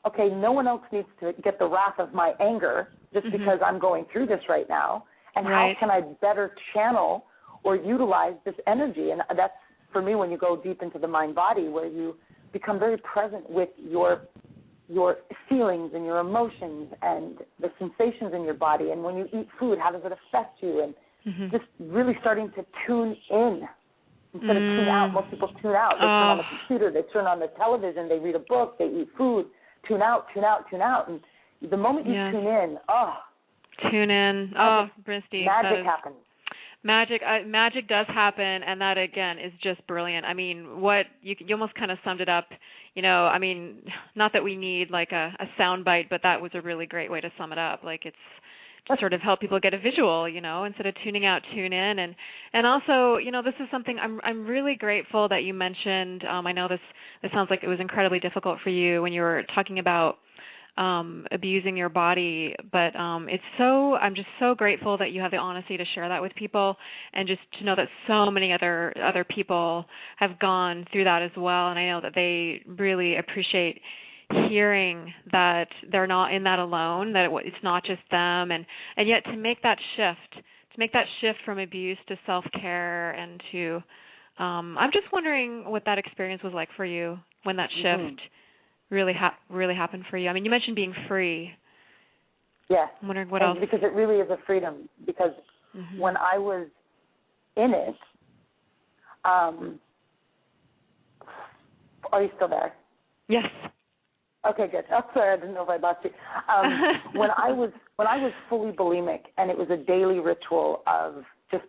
okay, no one else needs to get the wrath of my anger just because I'm going through this right now. And how can I better channel or utilize this energy? And that's, for me, when you go deep into the mind-body, where you become very present with your feelings and your emotions and the sensations in your body. And when you eat food, how does it affect you? And just really starting to tune in instead of tune out. Most people tune out. They turn on the computer. They turn on the television. They read a book. They eat food. Tune out, tune out, tune out. And the moment you tune in, tune in. Misty, magic happens. Magic does happen, and that again is just brilliant. I mean, what you almost kind of summed it up. I mean, not that we need like a sound bite, but that was a really great way to sum it up. Like it's to sort of help people get a visual, instead of tuning out, tune in, and also, this is something I'm really grateful that you mentioned. I know this sounds like it was incredibly difficult for you when you were talking about abusing your body, but I'm just so grateful that you have the honesty to share that with people, and just to know that so many other people have gone through that as well, and I know that they really appreciate hearing that they're not in that alone, that it's not just them, and yet to make that shift from abuse to self-care and to I'm just wondering what that experience was like for you when that shift really happened for you. I mean, you mentioned being free. Yes. I'm wondering what else. Because it really is a freedom. Because when I was in it, are you still there? Yes. Okay, good. I'm sorry, I didn't know if I lost you. When I was fully bulimic, and it was a daily ritual of just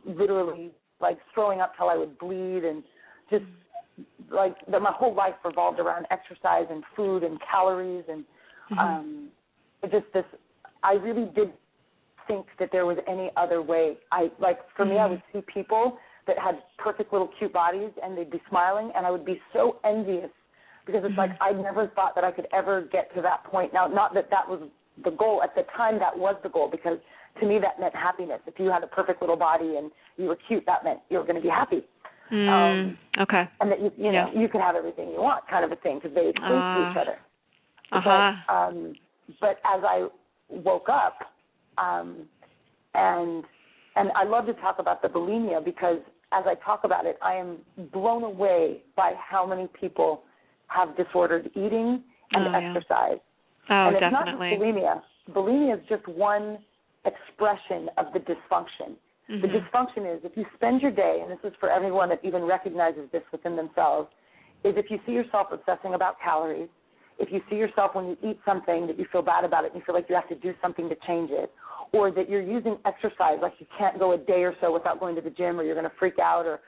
literally like throwing up till I would bleed, and just like my whole life revolved around exercise and food and calories, and just this. I really did think that there was any other way. For me, I would see people that had perfect little cute bodies, and they'd be smiling, and I would be so envious. Because it's like I never thought that I could ever get to that point. Now, not that that was the goal. At the time, that was the goal, because to me that meant happiness. If you had a perfect little body and you were cute, that meant you were going to be happy. Okay. And that you know you could have everything you want, kind of a thing, because they equate to each other. But as I woke up, and I love to talk about the bulimia, because as I talk about it, I am blown away by how many people have disordered eating and exercise. Oh, and it's definitely. not just bulimia. Bulimia is just one expression of the dysfunction. The dysfunction is if you spend your day, and this is for everyone that even recognizes this within themselves, is if you see yourself obsessing about calories, if you see yourself when you eat something that you feel bad about it and you feel like you have to do something to change it, or that you're using exercise like you can't go a day or so without going to the gym or you're going to freak out, or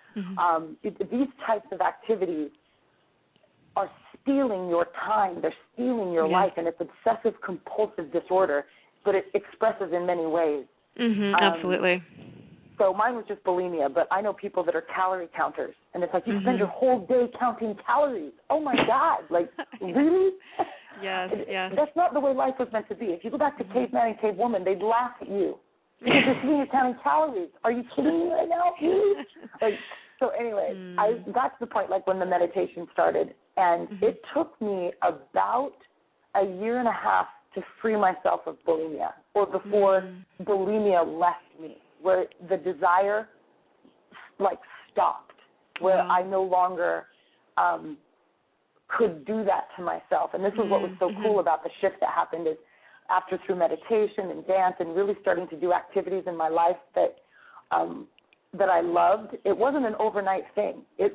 these types of activities are stealing your time. They're stealing your life, and it's obsessive-compulsive disorder, but it expresses in many ways. Absolutely. So mine was just bulimia, but I know people that are calorie counters, and it's like you spend your whole day counting calories. Oh, my God. Like, really? Yes. That's not the way life was meant to be. If you go back to caveman and cavewoman, they'd laugh at you because you're sitting here counting calories. Are you kidding me right now? So anyway, I got to the point like when the meditation started, and it took me about a year and a half to free myself of bulimia, or before bulimia left me, where the desire like stopped, where I no longer could do that to myself. And this is what was so cool about the shift that happened, is after through meditation and dance and really starting to do activities in my life that that I loved, it wasn't an overnight thing. It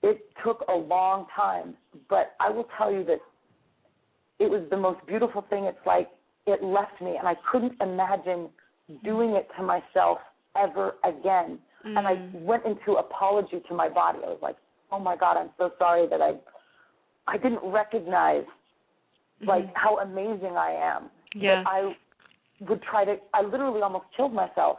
it took a long time, but I will tell you that it was the most beautiful thing. It's like it left me, and I couldn't imagine doing it to myself ever again. And I went into apology to my body. I was like, oh, my God, I'm so sorry that I didn't recognize, like, how amazing I am. Yeah. That I would I literally almost killed myself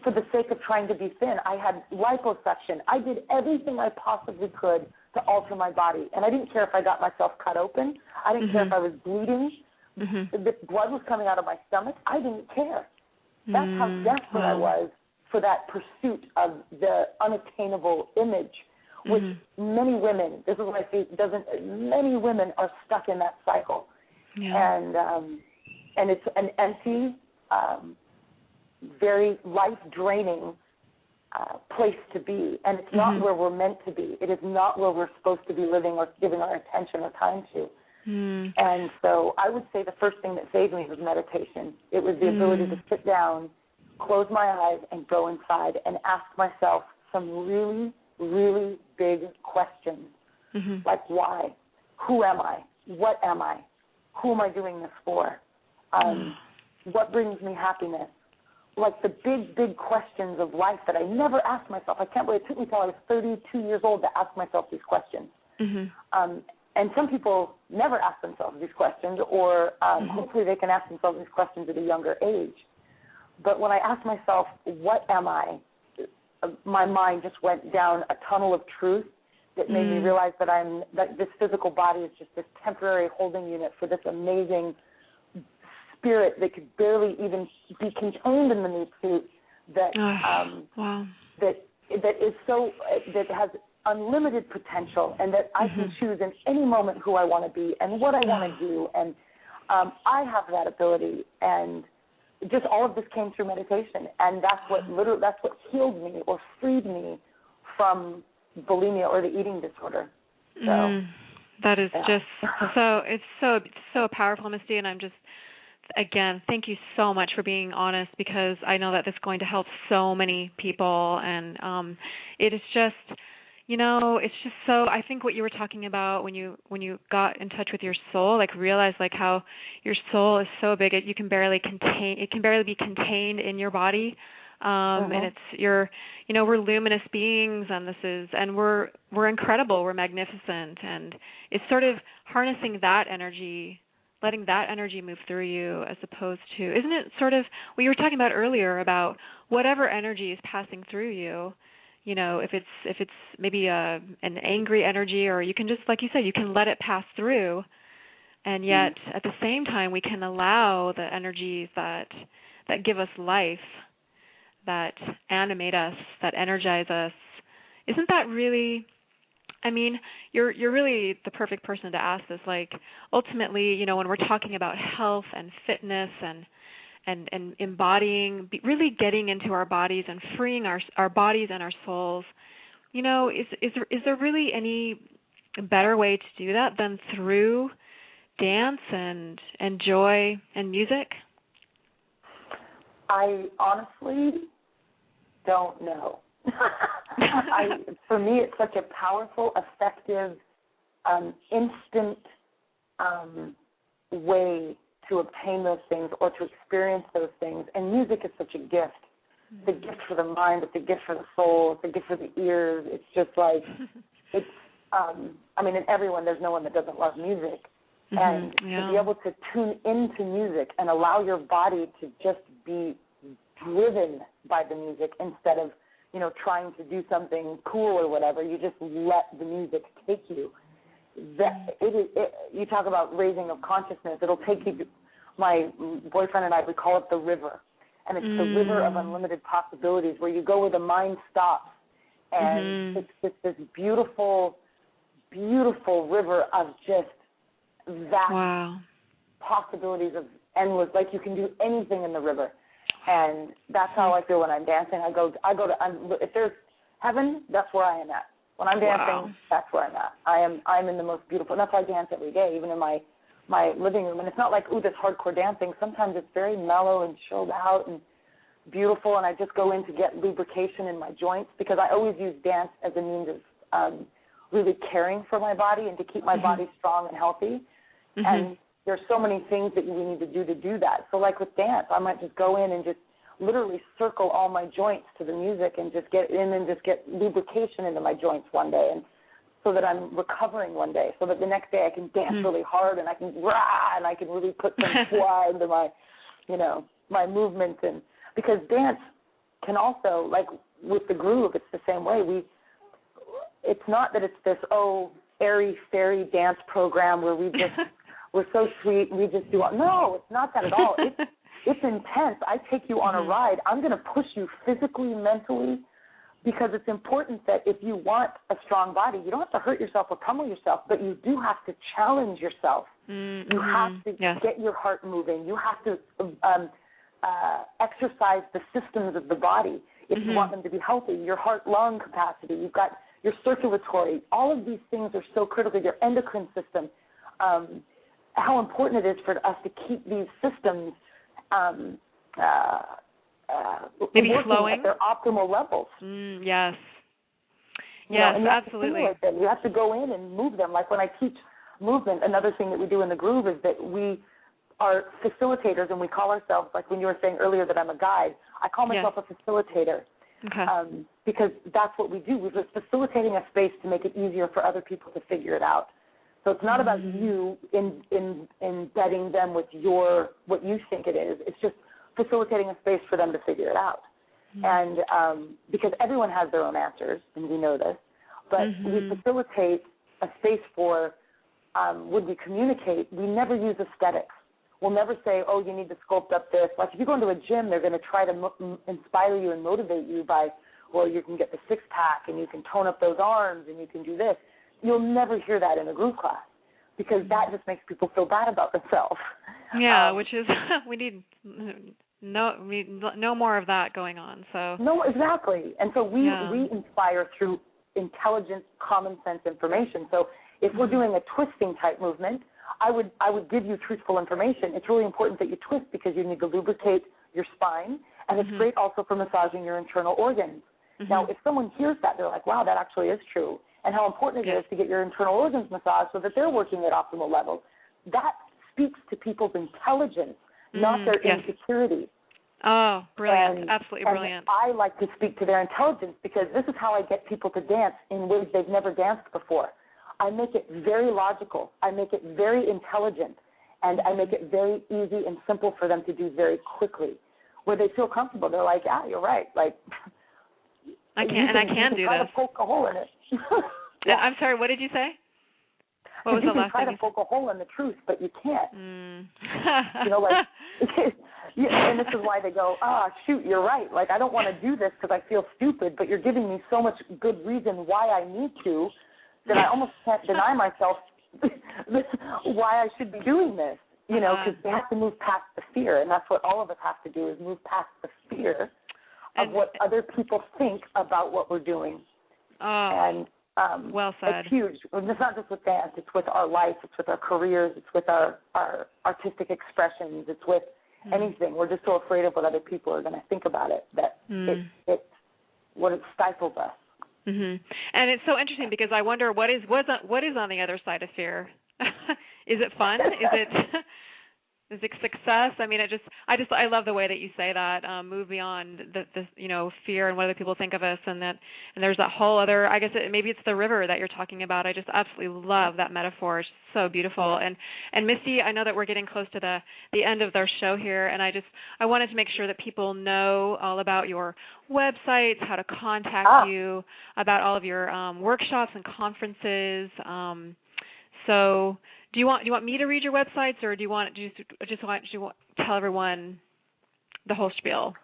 for the sake of trying to be thin. I had liposuction. I did everything I possibly could to alter my body. And I didn't care if I got myself cut open. I didn't care if I was bleeding. The blood was coming out of my stomach. I didn't care. That's how desperate I was for that pursuit of the unattainable image, which many women, this is what I see, many women are stuck in that cycle. And it's an empty, very life-draining place to be, and it's not where we're meant to be. It is not where we're supposed to be living or giving our attention or time to. And so I would say the first thing that saved me was meditation. It was the ability to sit down, close my eyes, and go inside and ask myself some really, really big questions, like why? Who am I? What am I? Who am I doing this for? What brings me happiness? Like the big, big questions of life that I never asked myself. I can't believe it took me until I was 32 years old to ask myself these questions. And some people never ask themselves these questions, or hopefully they can ask themselves these questions at a younger age. But when I asked myself, what am I, my mind just went down a tunnel of truth that made me realize that this physical body is just this temporary holding unit for this amazing spirit that could barely even be contained in the meat suit that that has unlimited potential, and that I can choose in any moment who I want to be and what I want to do, and I have that ability. And just all of this came through meditation, and that's what healed me or freed me from bulimia or the eating disorder. So that is just so powerful, Misty, and I'm just again, thank you so much for being honest, because I know that this is going to help so many people. And it is just, it's just so, I think what you were talking about when you got in touch with your soul, like realize like how your soul is so big, it can barely be contained in your body. And we're luminous beings, and we're incredible, we're magnificent, and it's sort of harnessing that energy, letting that energy move through you, as opposed to, isn't it sort of what you were talking about earlier about whatever energy is passing through you, if it's maybe an angry energy, or you can just, like you said, you can let it pass through, and yet at the same time we can allow the energies that give us life, that animate us, that energize us. Isn't that really, I mean, you're really the perfect person to ask this. Like, ultimately, when we're talking about health and fitness and embodying, really getting into our bodies and freeing our bodies and our souls, is there really any better way to do that than through dance and joy and music? I honestly don't know. For me, it's such a powerful, effective, instant way to obtain those things or to experience those things. And music is such a gift. It's a gift for the mind. It's a gift for the soul. It's a gift for the ears. It's just like, it's, and everyone, there's no one that doesn't love music. And to be able to tune into music and allow your body to just be driven by the music instead of, trying to do something cool or whatever. You just let the music take you. You talk about raising of consciousness. It'll take you. My boyfriend and I, we call it the river, and it's the river of unlimited possibilities, where you go where the mind stops, and it's just this beautiful, beautiful river of just vast possibilities of endless. Like, you can do anything in the river. And that's how I feel when I'm dancing. I go to, if there's heaven, that's where I am at. When I'm dancing, that's where I'm at. I'm in the most beautiful, and that's why I dance every day, even in my living room. And it's not like, this hardcore dancing. Sometimes it's very mellow and chilled out and beautiful, and I just go in to get lubrication in my joints, because I always use dance as a means of really caring for my body and to keep my body strong and healthy. And there's so many things that we need to do that. So like with dance, I might just go in and just literally circle all my joints to the music and just get in and just get lubrication into my joints one day, and so that I'm recovering one day, so that the next day I can dance really hard and I can and I can really put some fly into my, my movements. And because dance can also, like with the groove, it's the same way. It's not that it's this airy fairy dance program where we just we're so sweet and we just do all. No, it's not that at all. It's intense. I take you on a ride. I'm going to push you physically, mentally, because it's important that if you want a strong body, you don't have to hurt yourself or pummel yourself, but you do have to challenge yourself. You have to get your heart moving. You have to exercise the systems of the body if you want them to be healthy. Your heart-lung capacity. You've got your circulatory. All of these things are so critical. Your endocrine system. How important it is for us to keep these systems maybe flowing at their optimal levels. Yes. And you absolutely. Have to you have to go in and move them. Like when I teach movement, another thing that we do in the groove is that we are facilitators, and we call ourselves, like when you were saying earlier that I'm a guide, I call myself a facilitator. Because that's what we do. We're just facilitating a space to make it easier for other people to figure it out. So it's not about you embedding them with what you think it is. It's just facilitating a space for them to figure it out. And because everyone has their own answers, and we know this, but we facilitate a space for, when we communicate, we never use aesthetics. We'll never say, you need to sculpt up this. Like if you go into a gym, they're going to try to inspire you and motivate you by, you can get the six-pack and you can tone up those arms and you can do this. You'll never hear that in a groove class, because that just makes people feel bad about themselves. Yeah, which is, we need no more of that going on. So no, exactly. And so we inspire through intelligent, common sense information. So if we're doing a twisting type movement, I would give you truthful information. It's really important that you twist because you need to lubricate your spine, and it's great also for massaging your internal organs. Now, if someone hears that, they're like, wow, that actually is true, and how important it is to get your internal organs massaged so that they're working at optimal levels. That speaks to people's intelligence, not their insecurity. Oh, brilliant. Absolutely brilliant. And I like to speak to their intelligence because this is how I get people to dance in ways they've never danced before. I make it very logical. I make it very intelligent. And I make it very easy and simple for them to do very quickly, where they feel comfortable. They're like, you're right. Like, I can do try this. To poke a hole in it. I'm sorry, what did you say? What was the last thing? You can try to poke a hole in the truth, but you can't. You know, like, and this is why they go, shoot, you're right. Like, I don't want to do this because I feel stupid, but you're giving me so much good reason why I need to that I almost can't deny myself why I should be doing this. You know, because we have to move past the fear, and that's what all of us have to do is move past the fear of what other people think about what we're doing. And well said. It's huge. It's not just with dance. It's with our life. It's with our careers. It's with our artistic expressions. It's with anything. We're just so afraid of what other people are going to think about it that it stifles us. And it's so interesting because I wonder what is on the other side of fear. Is it fun? Is it success? I mean, I love the way that you say that. Move beyond the fear and what other people think of us, and there's that whole other. I guess maybe it's the river that you're talking about. I just absolutely love that metaphor. It's so beautiful. And Misty, I know that we're getting close to the end of our show here, and I wanted to make sure that people know all about your websites, how to contact you, about all of your workshops and conferences. So, do you want me to read your websites, or do you want to tell everyone the whole spiel?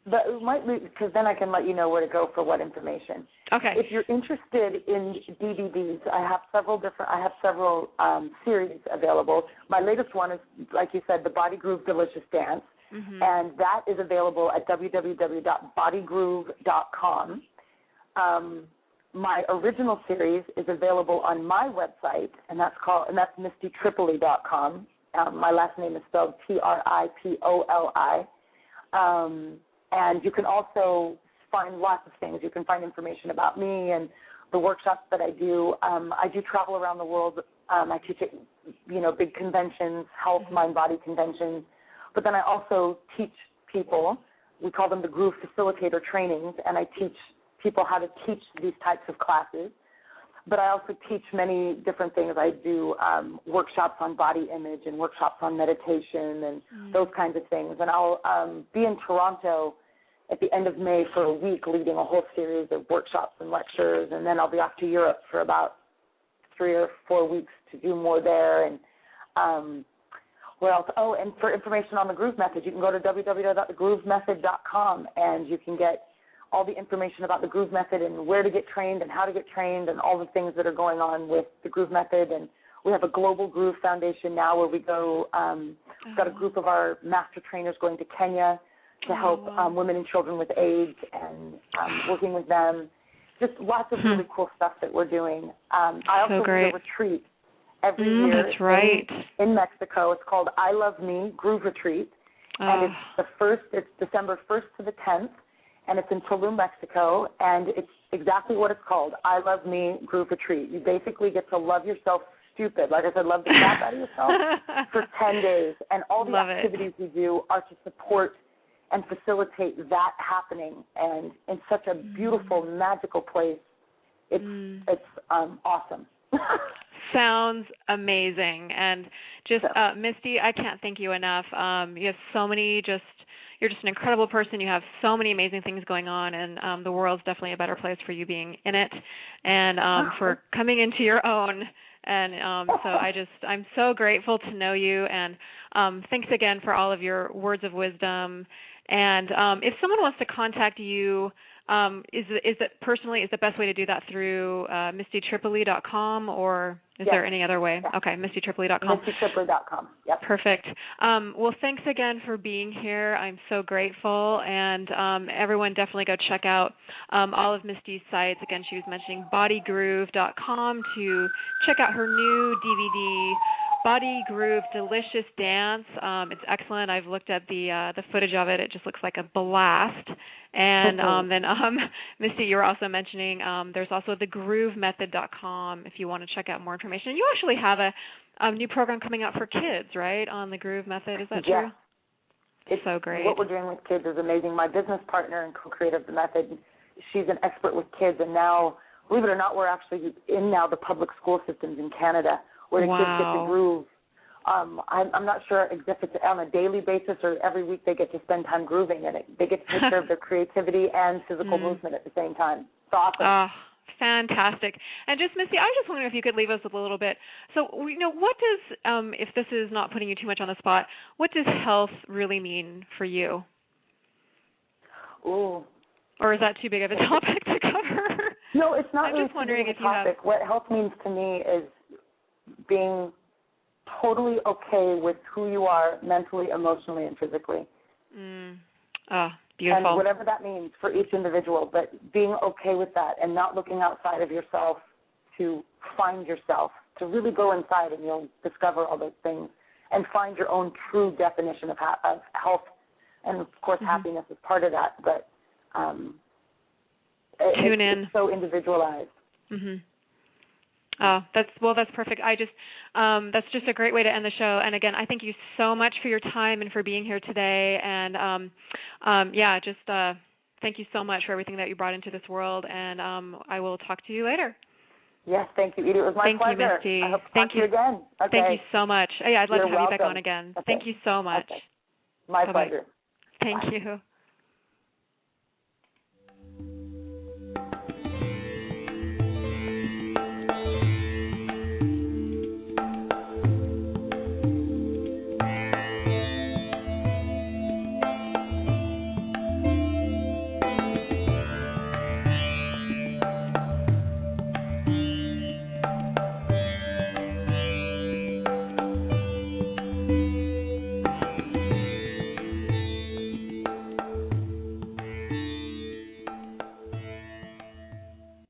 But it might be, because then I can let you know where to go for what information. Okay. If you're interested in DVDs, I have several series available. My latest one is, like you said, the BodyGroove Delicious Dance, and that is available at www.bodygroove.com. My original series is available on my website, and that's mistytripoli.com. My last name is spelled Tripoli. And you can also find lots of things. You can find information about me and the workshops that I do. I do travel around the world. I teach at, big conventions, health, mind, body conventions. But then I also teach people. We call them the Groove Facilitator trainings, and I teach people how to teach these types of classes. But I also teach many different things. I do workshops on body image and workshops on meditation and those kinds of things. And I'll be in Toronto at the end of May for a week leading a whole series of workshops and lectures. And then I'll be off to Europe for about 3 or 4 weeks to do more there. And what else? Oh, and for information on the Groove Method, you can go to www.thegroovemethod.com and you can get all the information about the Groove Method and where to get trained and how to get trained and all the things that are going on with the Groove Method. And we have a Global Groove Foundation now where we go, we've got a group of our master trainers going to Kenya to help women and children with AIDS and working with them. Just lots of really cool stuff that we're doing. I also do a retreat every year in Mexico. It's called I Love Me Groove Retreat. And it's December 1st to the 10th. And it's in Tulum, Mexico, and it's exactly what it's called, I Love Me Groove Retreat. You basically get to love yourself stupid. Like I said, love the crap out of yourself for 10 days. And all the activities we do are to support and facilitate that happening. And in such a beautiful, magical place, it's awesome. Sounds amazing. And just, Misty, I can't thank you enough. You have so many you're just an incredible person. You have so many amazing things going on, and the world's definitely a better place for you being in it and for coming into your own. And so I'm so grateful to know you, and thanks again for all of your words of wisdom. And if someone wants to contact you, is the best way to do that through mistytripoli.com, or is there any other way? Okay, mistytripoli.com. mistytripoli.com, yep. Perfect. Well, thanks again for being here. I'm so grateful, and everyone definitely go check out all of Misty's sites. Again, she was mentioning bodygroove.com to check out her new DVD BodyGroove delicious dance. It's excellent. I've looked at the footage of it. It just looks like a blast. And then Misty, you were also mentioning there's also the groovemethod.com if you want to check out more information. You actually have a new program coming out for kids, right, on the Groove Method. Is that true? Yeah. It's so great. What we're doing with kids is amazing. My business partner and co-creator of the method, she's an expert with kids, and now, believe it or not, we're actually in now the public school systems in Canada where the kids get to groove. I'm not sure if it's on a daily basis or every week they get to spend time grooving, and they get to take care of their creativity and physical movement at the same time. It's awesome. Fantastic. And just, Misty, I was just wondering if you could leave us with a little bit. So, what does, if this is not putting you too much on the spot, what does health really mean for you? Ooh. Or is that too big of a topic to cover? No, it's not. I'm really just wondering if you topic. have. What health means to me is being totally okay with who you are mentally, emotionally, and physically. Beautiful. And whatever that means for each individual, but being okay with that and not looking outside of yourself to find yourself, to really go inside and you'll discover all those things and find your own true definition of health. And, of course, happiness is part of that, but Tune in. It's so individualized. That's perfect. That's just a great way to end the show. And again, I thank you so much for your time and for being here today. And thank you so much for everything that you brought into this world. And I will talk to you later. Yes, thank you, Edie. It was my pleasure. Thank you, Misty. I hope to talk to you again. Okay. Thank you so much. Yeah, I'd love to have you back on again. Okay. Thank you so much. Okay. My Bye-bye. pleasure. Thank Bye. you.